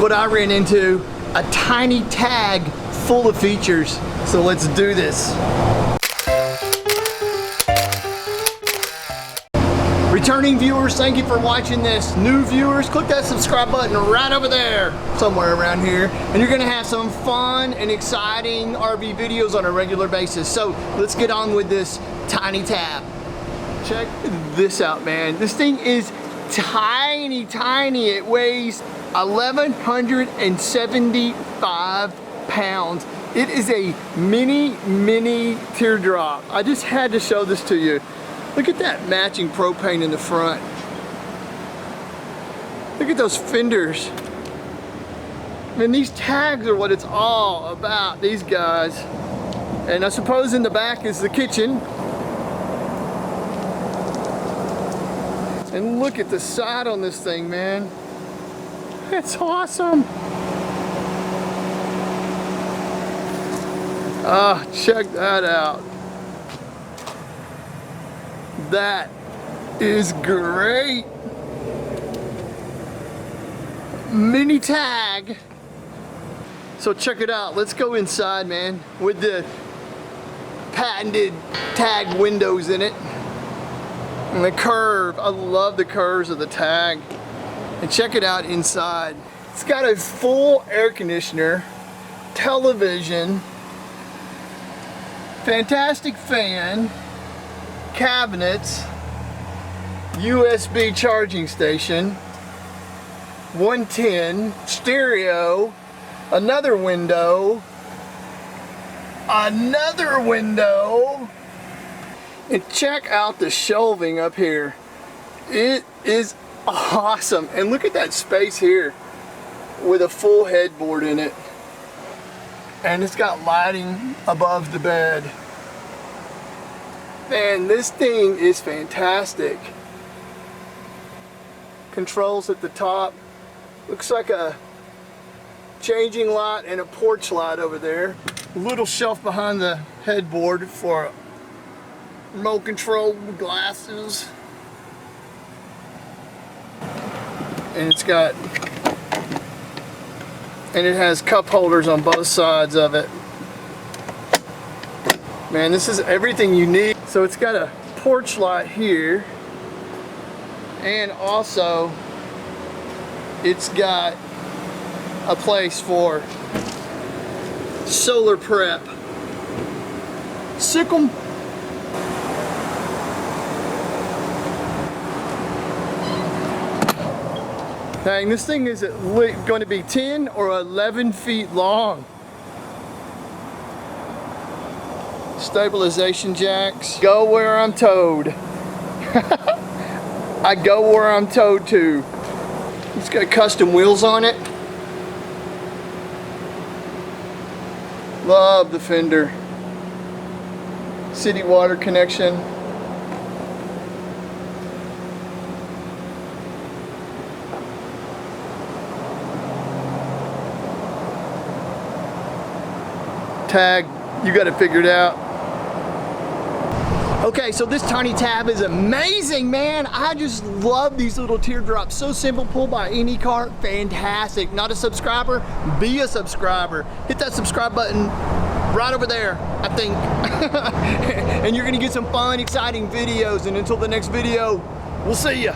what I ran into, a tiny tag full of features. So let's do this. Returning viewers, thank you for watching this. New viewers, click that subscribe button right over there, somewhere around here, and you're gonna have some fun and exciting RV videos on a regular basis. So let's get on with this tiny tab. Check this out, man. This thing is tiny, tiny. It weighs 1,175 pounds. It is a mini teardrop. I just had to show this to you. Look at that matching propane in the front. Look at those fenders. Man, these tags are what it's all about, these guys. And I suppose in the back is the kitchen. And look at the side on this thing, man. That's awesome. Ah, check that out. That is great. Mini tag. So check it out. Let's go inside, man, with the patented tag windows in it. And the curve. I love the curves of the tag. And check it out inside. It's got a full air conditioner, television, fantastic fan, cabinets, USB charging station, 110, stereo, another window, and check out the shelving up here. It is awesome. And look at that space here with a full headboard in it. And it's got lighting above the bed. Man, this thing is fantastic. Controls at the top. Looks like a changing light and a porch light over there. A little shelf behind the headboard for remote control glasses. And it has cup holders on both sides of it. Man, this is everything you need. So it's got a porch light here, and also it's got a place for solar prep. Sick 'em. Dang, this thing is going to be 10 or 11 feet long. Stabilization jacks. Go where I'm towed. I go where I'm towed to. It's got custom wheels on it. Love the fender. City water connection. Tag, you got it figured out. Okay, so this tiny tab is amazing, man. I just love these little teardrops. So simple, pull by any cart, fantastic. Not a subscriber? Be a subscriber. Hit that subscribe button right over there, I think. And you're gonna get some fun, exciting videos. And until the next video, we'll see ya.